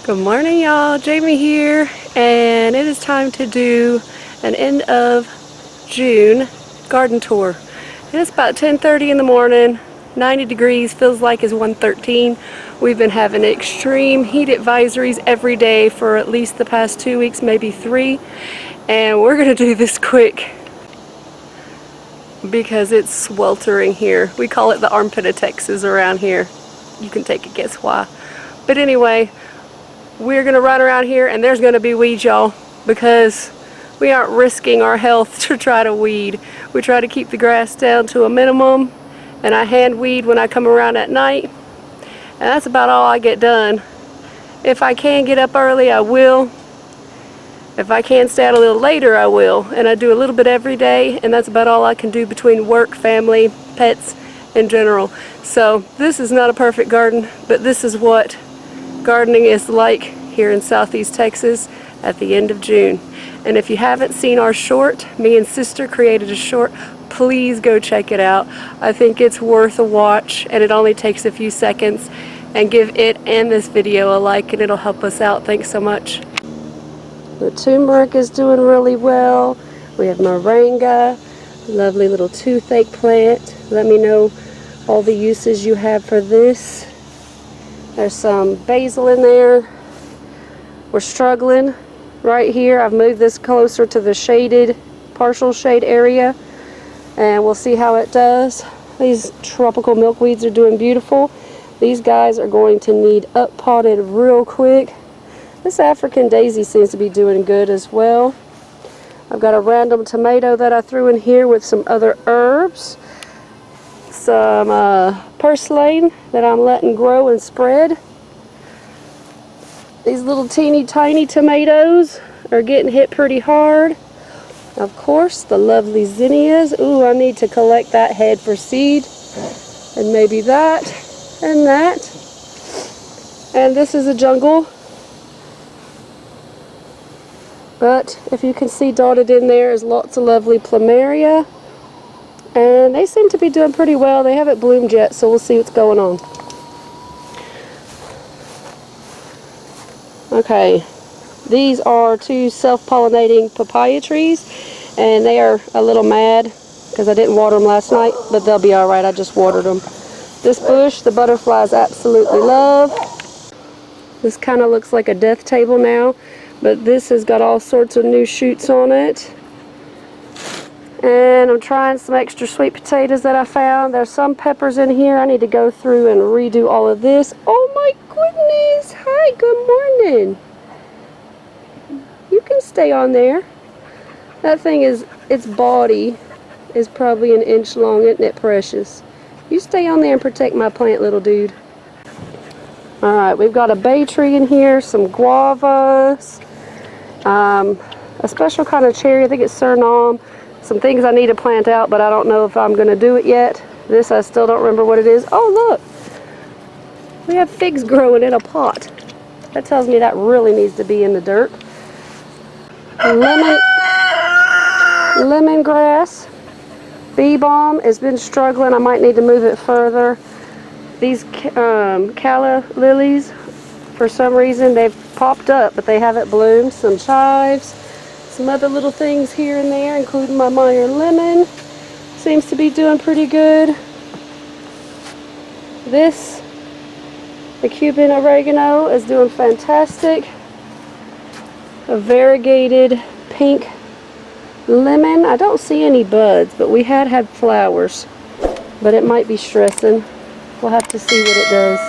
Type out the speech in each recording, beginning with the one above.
Good morning, y'all. Jamie here, and it is time to do an end of June garden tour. And it's about 10:30 in the morning, 90 degrees, feels like it's 113. We've been having extreme heat advisories every day for at least the past 2 weeks, maybe 3. And we're gonna do this quick because it's sweltering here. We call it the armpit of Texas around here. You can take a guess why. But anyway, we're going to run around here and there's going to be weeds, y'all, because we aren't risking our health to try to weed. We try to keep the grass down to a minimum, and I hand weed when I come around at night, and that's about all I get done. If I can get up early, I will. If I can stay out a little later, I will, and I do a little bit every day, and that's about all I can do between work, family, pets, in general. So this is not a perfect garden, but this is what gardening is like here in Southeast Texas at the end of June. And if you haven't seen our short, me and sister created a short, please go check it out. I think it's worth a watch, and it only takes a few seconds. And give it and this video a like, and it'll help us out. Thanks so much. The turmeric is doing really well. We have moringa, lovely little toothache plant. Let me know all the uses you have for this. There's some basil in there. We're struggling right here. I've moved this closer to the shaded, partial shade area, and we'll see how it does. These tropical milkweeds are doing beautiful. These guys are going to need up potted real quick. This African daisy seems to be doing good as well. I've got a random tomato that I threw in here with some other herbs. Some purslane that I'm letting grow and spread. These little teeny tiny tomatoes are getting hit pretty hard. Of course, the lovely zinnias. Ooh, I need to collect that head for seed. And maybe that and that. And this is a jungle. But if you can see dotted in there is lots of lovely plumeria. And they seem to be doing pretty well. They haven't bloomed yet, so we'll see what's going on. Okay, these are 2 self-pollinating papaya trees, and they are a little mad because I didn't water them last night, but they'll be all right. I just watered them. This bush, the butterflies absolutely love. This kind of looks like a death table now, but this has got all sorts of new shoots on it. And I'm trying some extra sweet potatoes that I found. There's some peppers in here. I need to go through and redo all of this. Oh my goodness. Hi, good morning. You can stay on there. That thing is, its body is probably 1 inch long, isn't it precious? You stay on there and protect my plant, little dude. Alright, we've got a bay tree in here, some guavas, a special kind of cherry, I think it's Suriname. Some things I need to plant out, but I don't know if I'm going to do it yet. This, I still don't remember what it is. Oh, look! We have figs growing in a pot. That tells me that really needs to be in the dirt. Lemongrass. Bee balm has been struggling. I might need to move it further. These calla lilies, for some reason, they've popped up, but they haven't bloomed. Some chives. Some other little things here and there, including my Meyer lemon. Seems to be doing pretty good. This, the Cuban oregano, is doing fantastic. A variegated pink lemon. I don't see any buds, but we had flowers. But it might be stressing. We'll have to see what it does.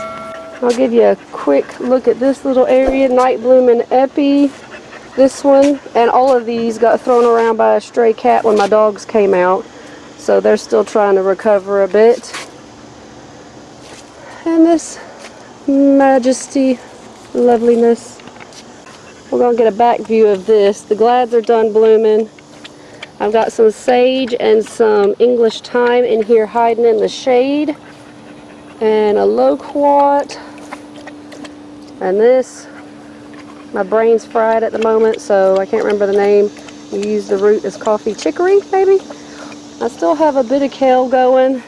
I'll give you a quick look at this little area. Night blooming epi. This one, and all of these got thrown around by a stray cat when my dogs came out, so they're still trying to recover a bit. And this majesty, loveliness. We're going to get a back view of this. The glads are done blooming. I've got some sage and some English thyme in here hiding in the shade, and a loquat, and this. My brain's fried at the moment, so I can't remember the name. You use the root as coffee chicory, maybe? I still have a bit of kale going,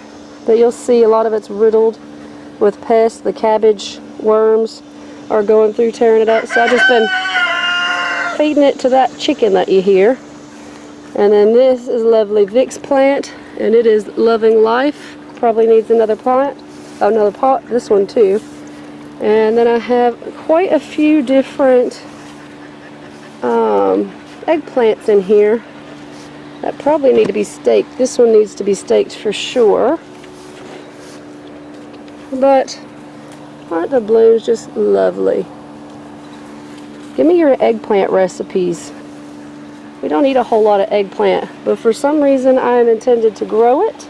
but you'll see a lot of it's riddled with pests, the cabbage worms. are going through tearing it up. So I've just been feeding it to that chicken that you hear. And then this is lovely Vicks plant, and it is loving life. Probably needs another plant, another pot, this one too. And then I have quite a few different eggplants in here that probably need to be staked. This one needs to be staked for sure. But aren't the blooms just lovely? Give me your eggplant recipes. We don't eat a whole lot of eggplant, but for some reason I am intended to grow it.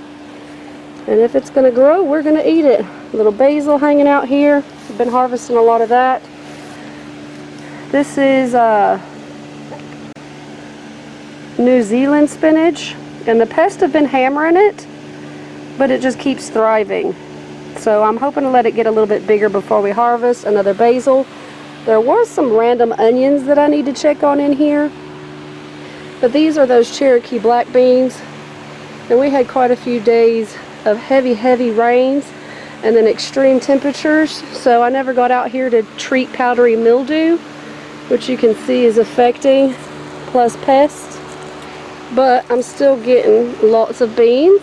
And if it's going to grow, we're going to eat it. A little basil hanging out here. I've been harvesting a lot of that. This is New Zealand spinach, and the pests have been hammering it, but it just keeps thriving. So I'm hoping to let it get a little bit bigger before we harvest. Another basil. There was some random onions that I need to check on in here, but these are those Cherokee black beans, and we had quite a few days of heavy rains and then extreme temperatures, so I never got out here to treat powdery mildew, which you can see is affecting, plus pests. But I'm still getting lots of beans,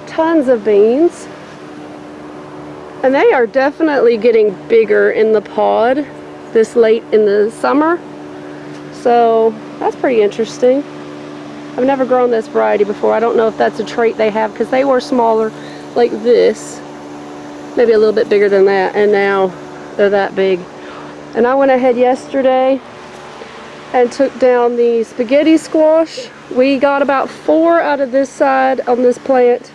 tons of beans, and they are definitely getting bigger in the pod this late in the summer, so that's pretty interesting. I've never grown this variety before. I don't know if that's a trait they have, because they were smaller like this, maybe a little bit bigger than that, and now they're that big. And I went ahead yesterday and took down the spaghetti squash. We got about 4 out of this side on this plant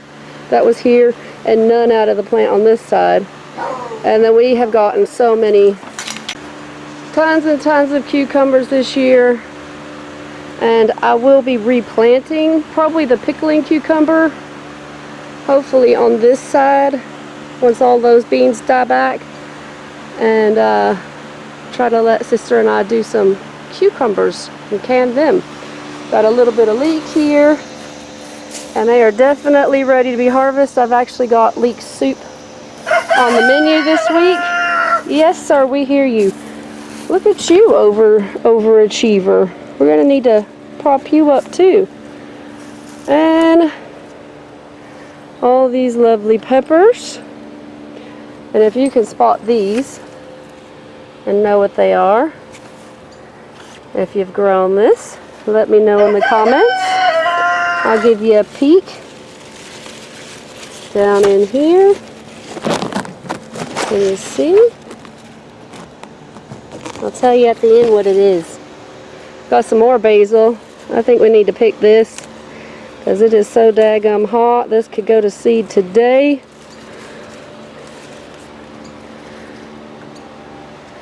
that was here, and none out of the plant on this side. And then we have gotten so many, tons and tons of cucumbers this year. And I will be replanting probably the pickling cucumber, hopefully on this side, once all those beans die back, and try to let sister and I do some cucumbers and can them. Got a little bit of leek here, and they are definitely ready to be harvested. I've actually got leek soup on the menu this week. Yes, sir, we hear you. Look at you, overachiever. We're going to need to prop you up too. And all these lovely peppers. And if you can spot these and know what they are, if you've grown this, let me know in the comments. I'll give you a peek down in here. Can you see? I'll tell you at the end what it is. Got some more basil. I think we need to pick this because it is so daggum hot. This could go to seed today.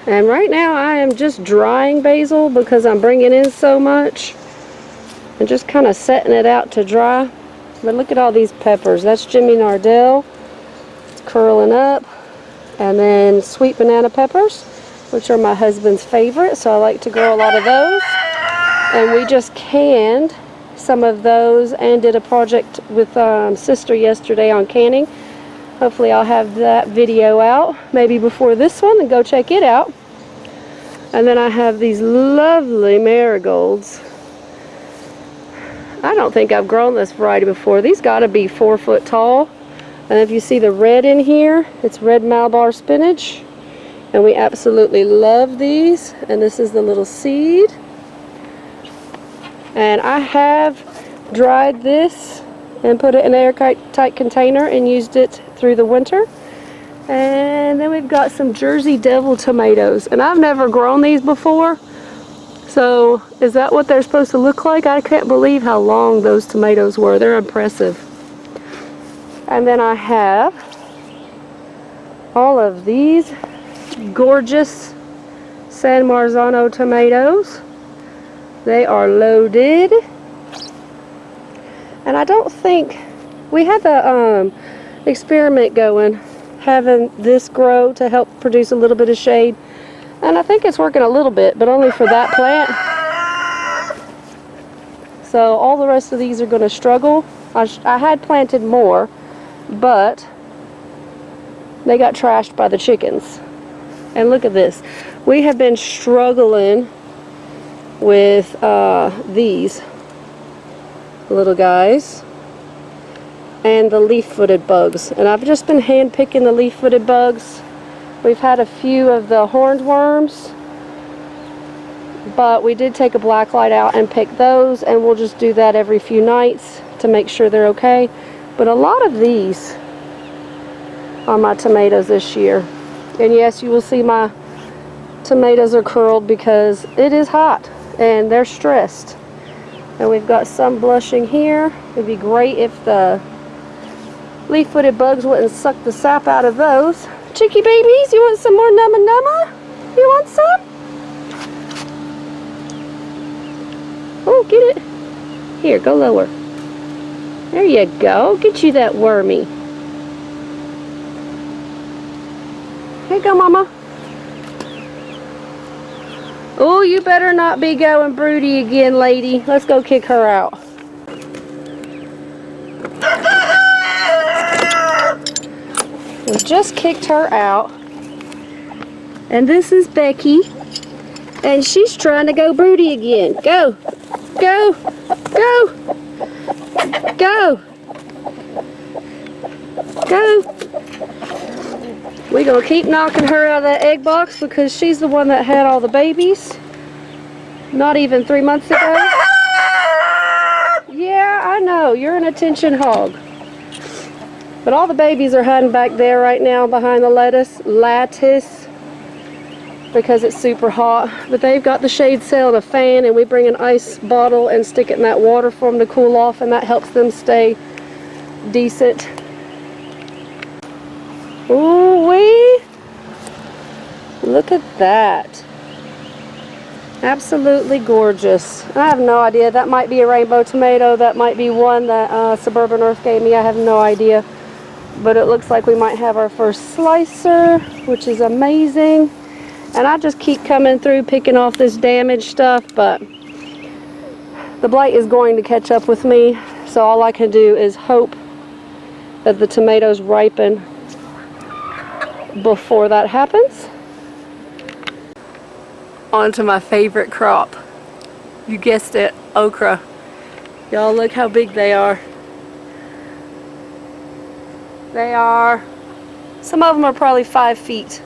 And right now I am just drying basil because I'm bringing in so much and just kind of setting it out to dry. But look at all these peppers. That's Jimmy Nardell. It's curling up. And then sweet banana peppers, which are my husband's favorite, so I like to grow a lot of those. And we just canned some of those and did a project with sister yesterday on canning. Hopefully I'll have that video out maybe before this one, and go check it out. And then I have these lovely marigolds. I don't think I've grown this variety before. These got to be 4 foot tall. And if you see the red in here, it's red Malabar spinach. And we absolutely love these. And this is the little seed. And I have dried this and put it in an airtight container and used it through the winter. And then we've got some Jersey Devil tomatoes. And I've never grown these before. So is that what they're supposed to look like? I can't believe how long those tomatoes were. They're impressive. And then I have all of these gorgeous San Marzano tomatoes. They are loaded. And I don't think, we had the experiment going, having this grow to help produce a little bit of shade. And I think it's working a little bit, but only for that plant. So all the rest of these are going to struggle. I had planted more, but They got trashed by the chickens. And look at this. We have been struggling with these little guys and the leaf-footed bugs. And I've just been hand-picking the leaf-footed bugs. We've had a few of the horned worms, but we did take a black light out and pick those, and we'll just do that every few nights to make sure they're okay. But a lot of these are my tomatoes this year. And yes, you will see my tomatoes are curled because it is hot and they're stressed. And we've got some blushing here. It'd be great if the leaf-footed bugs wouldn't suck the sap out of those. Chicky babies, you want some more numma numma? You want some? Oh, get it. Here, go lower. There you go. Get you that wormy. Here you go, Mama. Oh, you better not be going broody again, lady. Let's go kick her out. We just kicked her out. And this is Becky. And she's trying to go broody again. Go. Go. Go. Go. Go. We're going to keep knocking her out of that egg box because she's the one that had all the babies. Not even 3 months ago. Yeah, I know. You're an attention hog. But all the babies are hiding back there right now behind the lattice because it's super hot. But they've got the shade sail and a fan, and we bring an ice bottle and stick it in that water for them to cool off, and that helps them stay decent. Ooh-wee! Look at that. Absolutely gorgeous. I have no idea. That might be a rainbow tomato. That might be one that Suburban Earth gave me. I have no idea. But it looks like we might have our first slicer, which is amazing. And I just keep coming through picking off this damaged stuff, but the blight is going to catch up with me. So all I can do is hope that the tomatoes ripen before that happens. On to my favorite crop. You guessed it, okra. Y'all look how big they are. They are, some of them are probably 5 feet.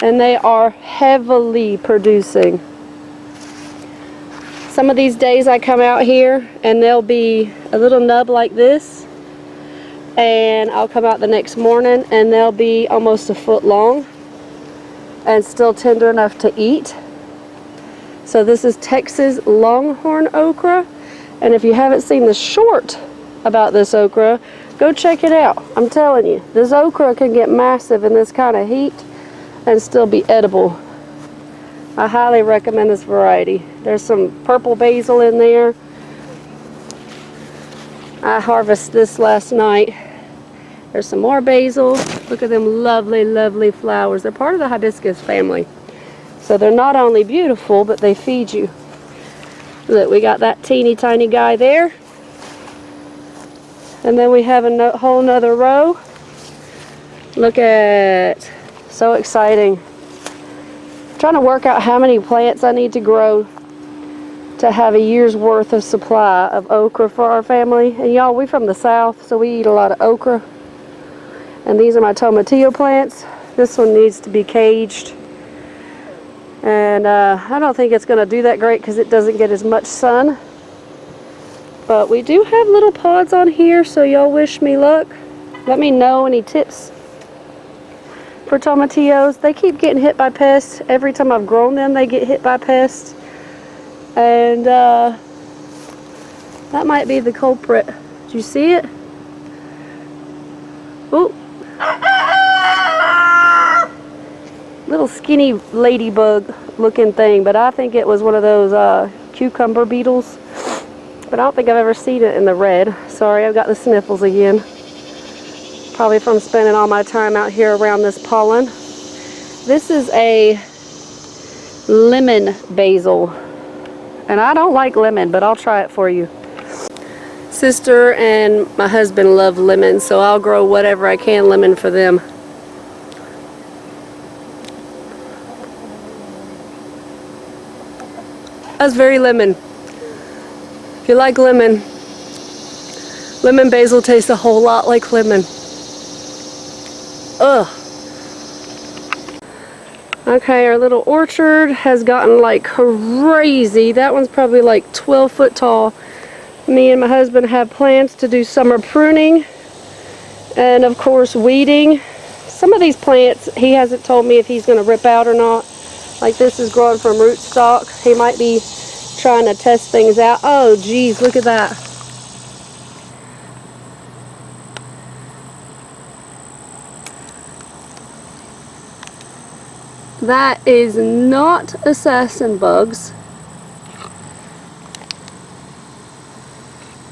And they are heavily producing. Some of these days I come out here and they'll be a little nub like this. And I'll come out the next morning and they'll be almost a foot long and still tender enough to eat. So this is Texas Longhorn okra, and if you haven't seen the short about this okra, go check it out. I'm telling you, this okra can get massive in this kind of heat and still be edible. I highly recommend this variety. There's some purple basil in there. I harvested this last night. There's some more basil. Look at them lovely, lovely flowers. They're part of the hibiscus family. So they're not only beautiful, but they feed you. Look, we got that teeny tiny guy there. And then we have a whole nother row. Look at, so exciting. I'm trying to work out how many plants I need to grow to have a year's worth of supply of okra for our family. And y'all, we're from the south, so we eat a lot of okra. And these are my tomatillo plants. This one needs to be caged. And I don't think it's going to do that great because it doesn't get as much sun. But we do have little pods on here, so y'all wish me luck. Let me know any tips for tomatillos. They keep getting hit by pests. Every time I've grown them, they get hit by pests. And that might be the culprit. Did you see it? Ooh. Little skinny ladybug looking thing, but I think it was one of those cucumber beetles. But I don't think I've ever seen it in the red. Sorry, I've got the sniffles again. Probably from spending all my time out here around this pollen. This is a lemon basil. And I don't like lemon, but I'll try it for you. Sister and my husband love lemon, so I'll grow whatever I can lemon for them. That's very lemon. If you like lemon, lemon basil tastes a whole lot like lemon. Ugh. Okay, our little orchard has gotten like crazy. That one's probably like 12 foot tall. Me and my husband have plans to do summer pruning and of course weeding. Some of these plants, he hasn't told me if he's going to rip out or not. Like this is growing from rootstock. He might be trying to test things out. Oh geez, look at that. That is not assassin bugs.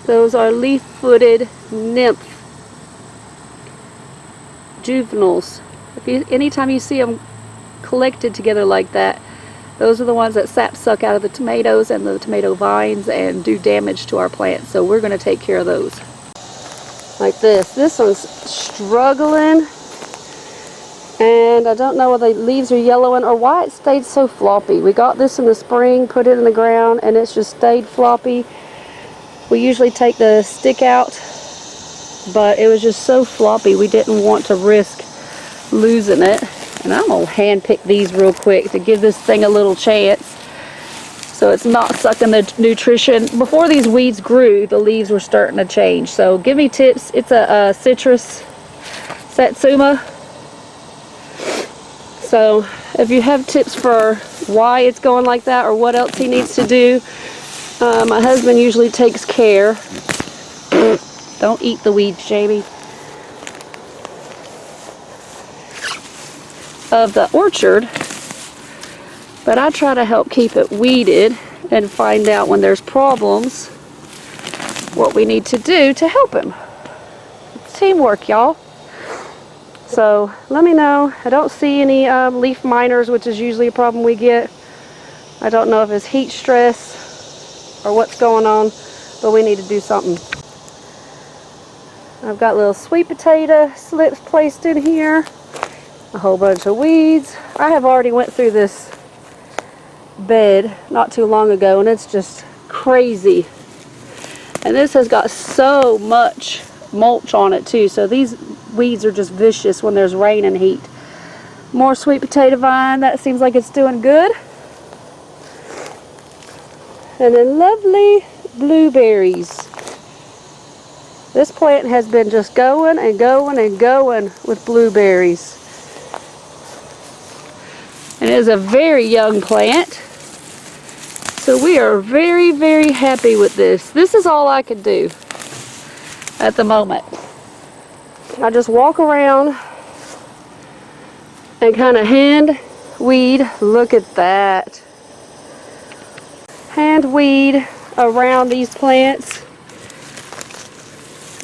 Those are leaf-footed nymph juveniles. Anytime you see them collected together like that, those are the ones that suck out of the tomatoes and the tomato vines and do damage to our plants. So we're going to take care of those. Like this. This one's struggling. And I don't know whether the leaves are yellowing or why it stayed so floppy. We got this in the spring, put it in the ground, and it's just stayed floppy. We usually take the stick out, but it was just so floppy we didn't want to risk losing it. And I'm going to hand pick these real quick to give this thing a little chance so it's not sucking the nutrition. Before these weeds grew, the leaves were starting to change. So give me tips. It's a citrus satsuma. So if you have tips for why it's going like that or what else he needs to do, my husband usually takes care. Don't eat the weeds, Jamie. Of the orchard, but I try to help keep it weeded and find out when there's problems what we need to do to help him. It's teamwork, y'all. So let me know. I don't see any leaf miners, which is usually a problem we get. I don't know if it's heat stress or what's going on, but we need to do something. I've got little sweet potato slips placed in here, a whole bunch of weeds. I have already went through this bed not too long ago and it's just crazy. And this has got so much mulch on it too, so these weeds are just vicious when there's rain and heat. More sweet potato vine, that seems like it's doing good. And then lovely blueberries. This plant has been just going and going and going with blueberries. And it is a very young plant. So we are very, very happy with this. This is all I can do at the moment. I just walk around and kind of hand weed. Look at that. Hand weed around these plants.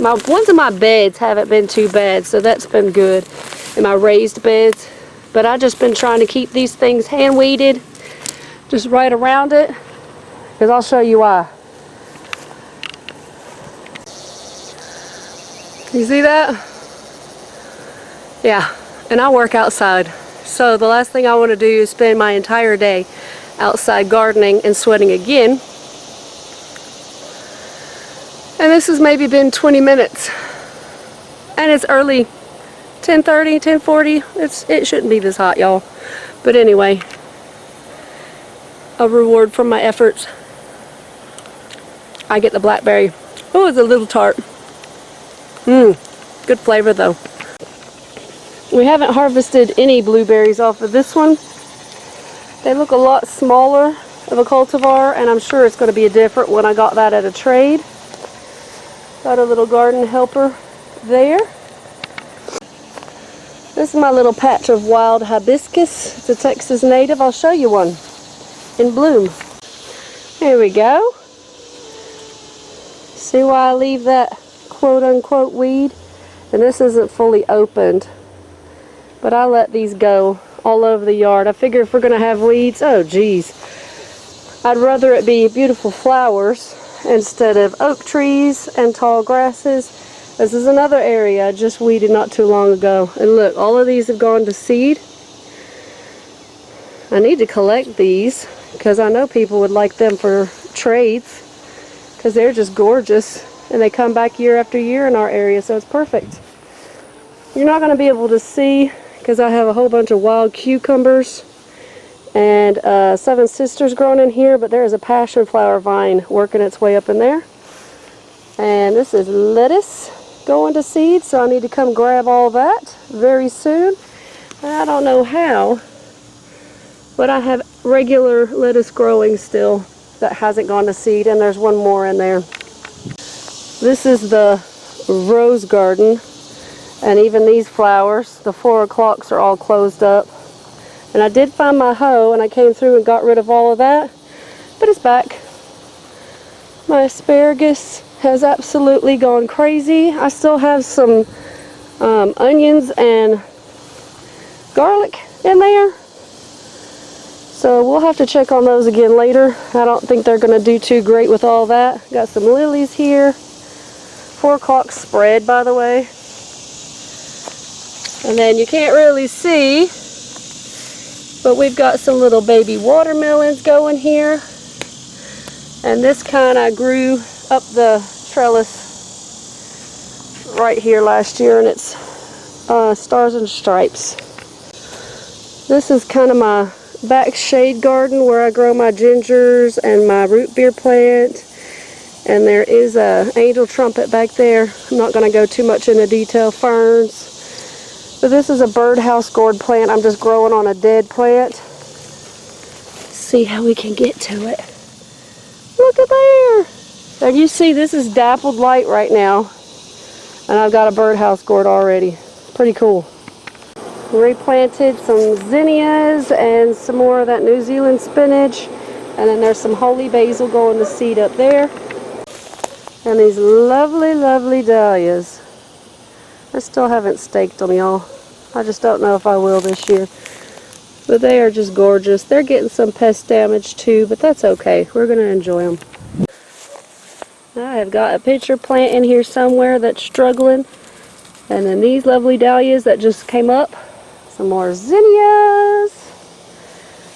Ones in my beds haven't been too bad, so that's been good in my raised beds. But I've just been trying to keep these things hand weeded just right around it, because I'll show you why. You see that? Yeah, and I work outside. So the last thing I want to do is spend my entire day outside gardening and sweating again. And this has maybe been 20 minutes. And it's early, 10:30, 10:40. It shouldn't be this hot, y'all. But anyway, a reward from my efforts. I get the blackberry. Oh, it's a little tart. Good flavor though. We haven't harvested any blueberries off of this one. They look a lot smaller of a cultivar, and I'm sure it's going to be a different one. I got that at a trade. Got a little garden helper there. This is my little patch of wild hibiscus. It's a Texas native. I'll show you one in bloom. There we go. See why I leave that quote-unquote weed? And this isn't fully opened, but I let these go all over the yard. I figure if we're going to have weeds, oh geez, I'd rather it be beautiful flowers instead of oak trees and tall grasses. This is another area I just weeded not too long ago. And look, all of these have gone to seed. I need to collect these because I know people would like them for trades because they're just gorgeous and they come back year after year in our area, so it's perfect. You're not going to be able to see because I have a whole bunch of wild cucumbers and Seven Sisters growing in here, but there is a passion flower vine working its way up in there. And this is lettuce going to seed, so I need to come grab all that very soon. And I don't know how, but I have regular lettuce growing still that hasn't gone to seed, and there's one more in there. This is the rose garden, and even these flowers, the 4 o'clocks are all closed up. And I did find my hoe, and I came through and got rid of all of that, but it's back. My asparagus has absolutely gone crazy. I still have some onions and garlic in there, so we'll have to check on those again later. I don't think they're going to do too great with all that. Got some lilies here. 4 o'clock spread, by the way. And then you can't really see, but we've got some little baby watermelons going here. And this kind I grew up the trellis right here last year, and it's Stars and Stripes. This is kind of my back shade garden where I grow my gingers and my root beer plant. And there is a angel trumpet back there. I'm not going to go too much into detail. Ferns. But this is a birdhouse gourd plant I'm just growing on a dead plant. See how we can get to it. Look at there. And you see this is dappled light right now. And I've got a birdhouse gourd already. Pretty cool. Replanted some zinnias and some more of that New Zealand spinach. And then there's some holy basil going to seed up there. And these lovely, lovely dahlias. I still haven't staked them, y'all. I just don't know if I will this year. But they are just gorgeous. They're getting some pest damage too, but that's okay. We're going to enjoy them. I have got a pitcher plant in here somewhere that's struggling. And then these lovely dahlias that just came up. Some more zinnias.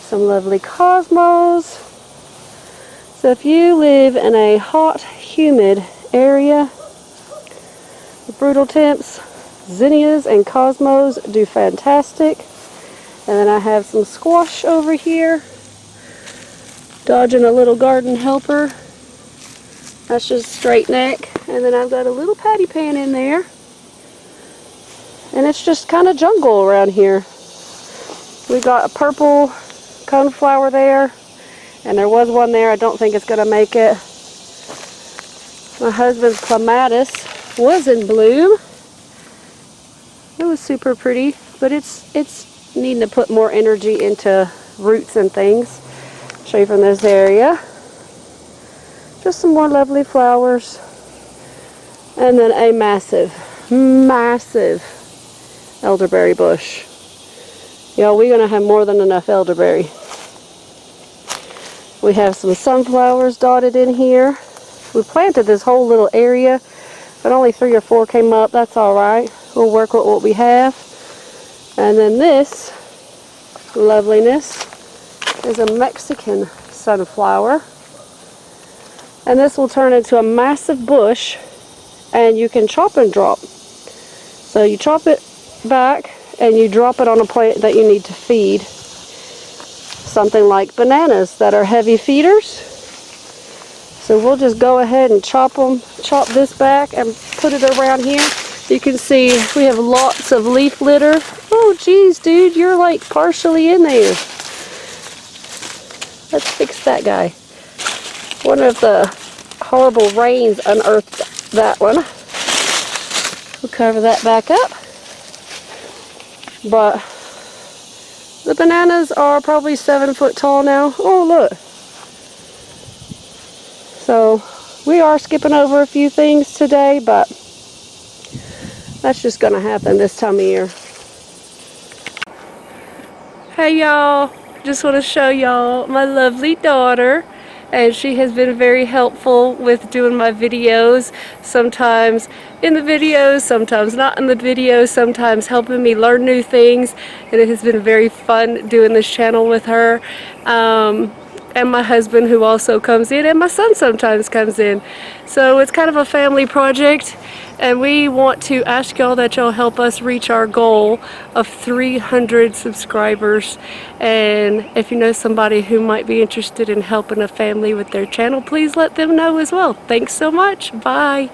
Some lovely cosmos. So if you live in a hot, humid area with brutal temps, zinnias and cosmos do fantastic. And then I have some squash over here, dodging a little garden helper. That's just straight neck. And then I've got a little patty pan in there. And it's just kind of jungle around here. We got a purple coneflower there. And there was one there. I don't think it's going to make it. My husband's clematis was in bloom. It was super pretty, but it's needing to put more energy into roots and things. Show you from this area. Just some more lovely flowers. And then a massive, massive elderberry bush. Y'all, we're going to have more than enough elderberry. We have some sunflowers dotted in here. We planted this whole little area, but only 3 or 4 came up. That's all right. We'll work with what we have. And then this loveliness is a Mexican sunflower. And this will turn into a massive bush, and you can chop and drop. So you chop it back, and you drop it on a plant that you need to feed. Something like bananas that are heavy feeders. So we'll just go ahead and chop this back and put it around here. You can see we have lots of leaf litter. Oh geez, dude, you're like partially in there. Let's fix that guy. Wonder if the horrible rains unearthed that one. We'll cover that back up. But the bananas are probably 7 foot tall now. Oh, look. So we are skipping over a few things today, but that's just going to happen this time of year. Hey y'all, just want to show y'all my lovely daughter. And she has been very helpful with doing my videos, sometimes in the videos, sometimes not in the videos, sometimes helping me learn new things, and it has been very fun doing this channel with her. and my husband, who also comes in, and my son sometimes comes in. So it's kind of a family project, and we want to ask y'all that y'all help us reach our goal of 300 subscribers. And if you know somebody who might be interested in helping a family with their channel, please let them know as well. Thanks so much. Bye.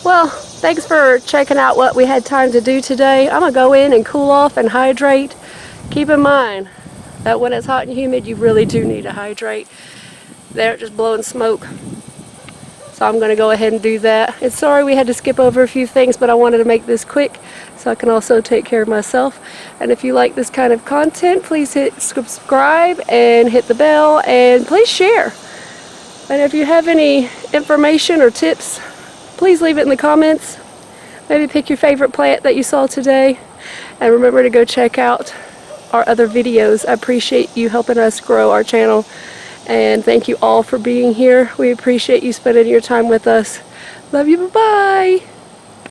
Well, thanks for checking out what we had time to do today. I'm gonna go in and cool off and hydrate. Keep in mind that when it's hot and humid, you really do need to hydrate. They're just blowing smoke. So I'm gonna go ahead and do that. And sorry we had to skip over a few things, but I wanted to make this quick so I can also take care of myself. And if you like this kind of content, please hit subscribe and hit the bell, and please share. And if you have any information or tips, please leave it in the comments. Maybe pick your favorite plant that you saw today. And remember to go check out our other videos. I appreciate you helping us grow our channel. And thank you all for being here. We appreciate you spending your time with us. Love you. Bye-bye.